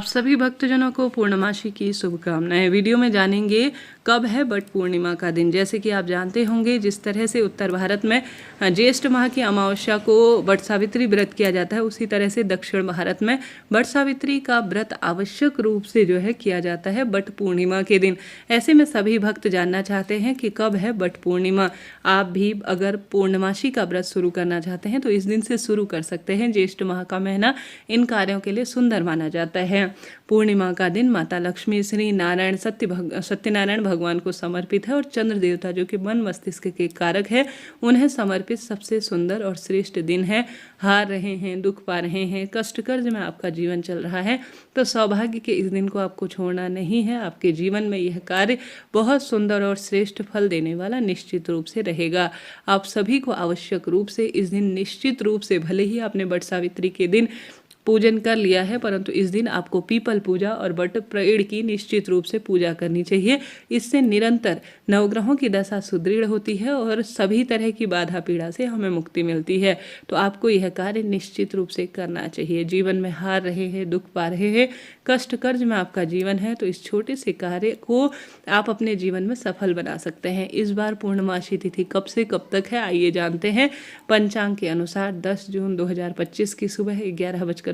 आप सभी भक्तजनों को पूर्णमासी की शुभकामनाएं। वीडियो में जानेंगे कब है बट पूर्णिमा का दिन। जैसे कि आप जानते होंगे, जिस तरह से उत्तर भारत में ज्येष्ठ माह की अमावस्या को बट सावित्री व्रत किया जाता है, उसी तरह से दक्षिण भारत में बट सावित्री का व्रत आवश्यक रूप से जो है किया जाता है बट पूर्णिमा के दिन। ऐसे में सभी भक्त जानना चाहते हैं कि कब है बट पूर्णिमा। आप भी अगर पूर्णमासी का व्रत शुरू करना चाहते हैं तो इस दिन से शुरू कर सकते हैं। ज्येष्ठ माह का महीना इन कार्यों के लिए सुंदर माना जाता है। पूर्णिमा का दिन माता लक्ष्मी, श्री नारायण, सत्यनारायण भगवान को समर्पित है और चंद्र देवता जो कि मन मस्तिष्क के कारक है, उन्हें समर्पित सबसे सुंदर और श्रेष्ठ दिन है। हार रहे हैं, दुख पा रहे हैं, कष्ट कर्ज में आपका जीवन चल रहा है तो सौभाग्य के इस दिन को आपको छोड़ना नहीं है। आपके जीवन में यह कार्य बहुत सुंदर और श्रेष्ठ फल देने वाला निश्चित रूप से रहेगा। आप सभी को आवश्यक रूप से इस दिन निश्चित रूप से, भले ही आपने बट सावित्री के दिन पूजन कर लिया है, परंतु इस दिन आपको पीपल पूजा और बट पेड़ की निश्चित रूप से पूजा करनी चाहिए। इससे निरंतर नवग्रहों की दशा सुदृढ़ होती है और सभी तरह की बाधा पीड़ा से हमें मुक्ति मिलती है। तो आपको यह कार्य निश्चित रूप से करना चाहिए। जीवन में हार रहे हैं, दुख पा रहे हैं, कष्ट कर्ज में आपका जीवन है तो इस छोटे से कार्य को आप अपने जीवन में सफल बना सकते हैं। इस बार पूर्णमासी तिथि कब से कब तक है, आइए जानते हैं। पंचांग के अनुसार 10 जून 2025 की सुबह 11:35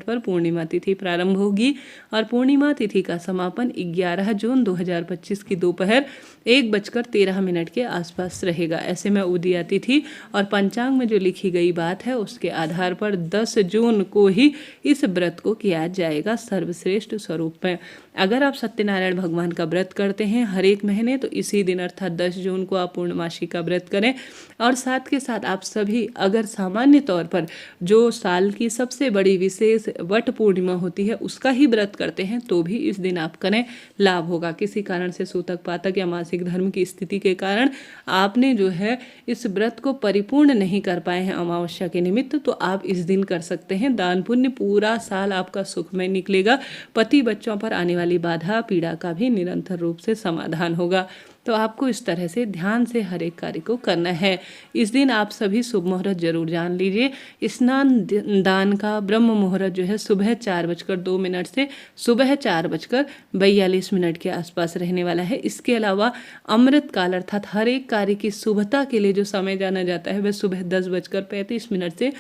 पर पूर्णिमा तिथि प्रारंभ होगी और पूर्णिमा तिथि का समापन 11 जून 2025 की दोपहर 1:13 के आसपास रहेगा। ऐसे में उदया तिथि और पंचांग में जो लिखी गई बात है उसके आधार पर 10 जून को ही इस व्रत को किया जाएगा सर्वश्रेष्ठ स्वरूप में। अगर आप सत्यनारायण भगवान का व्रत करते हैं हर एक महीने, तो इसी दिन अर्थात 10 जून को आप पूर्णमासी का व्रत करें। और साथ के साथ आप सभी अगर सामान्य तौर पर जो साल की सबसे बड़ी विशेष वट पूर्णिमा होती है उसका ही व्रत करते हैं तो भी इस दिन आप करें, लाभ होगा। किसी कारण से सूतक पातक या मासिक धर्म की स्थिति के कारण आपने जो है इस व्रत को परिपूर्ण नहीं कर पाए हैं अमावस्या के निमित्त, तो आप इस दिन कर सकते हैं। दान पुण्य पूरा साल आपका सुखमय निकलेगा। पति बच्चों पर आने वाली बाधा पीड़ा का भी निरंतर रूप से समाधान होगा। तो आपको इस तरह से ध्यान से हर एक कार्य को करना है। इस दिन आप सभी शुभ मुहूर्त जरूर जान लीजिए। स्नान दान का ब्रह्म मुहूर्त जो है सुबह 4:02 से सुबह 4:42 के आसपास रहने वाला है। इसके अलावा अमृत काल अर्थात हर एक कार्य की शुभता के लिए जो समय जाना जाता है वह सुबह 10:35 से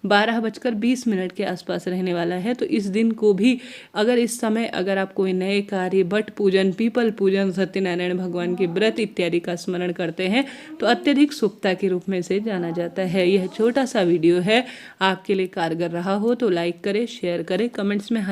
12:20 के आसपास रहने वाला है। तो इस दिन को भी अगर इस समय अगर आप कोई नए कार्य, बट पूजन, पीपल पूजन, सत्यनारायण भगवान के व्रत इत्यादि का स्मरण करते हैं तो अत्यधिक शुभता के रूप में से जाना जाता है। यह छोटा सा वीडियो है, आपके लिए कारगर रहा हो तो लाइक करें, शेयर करें, कमेंट्स में हर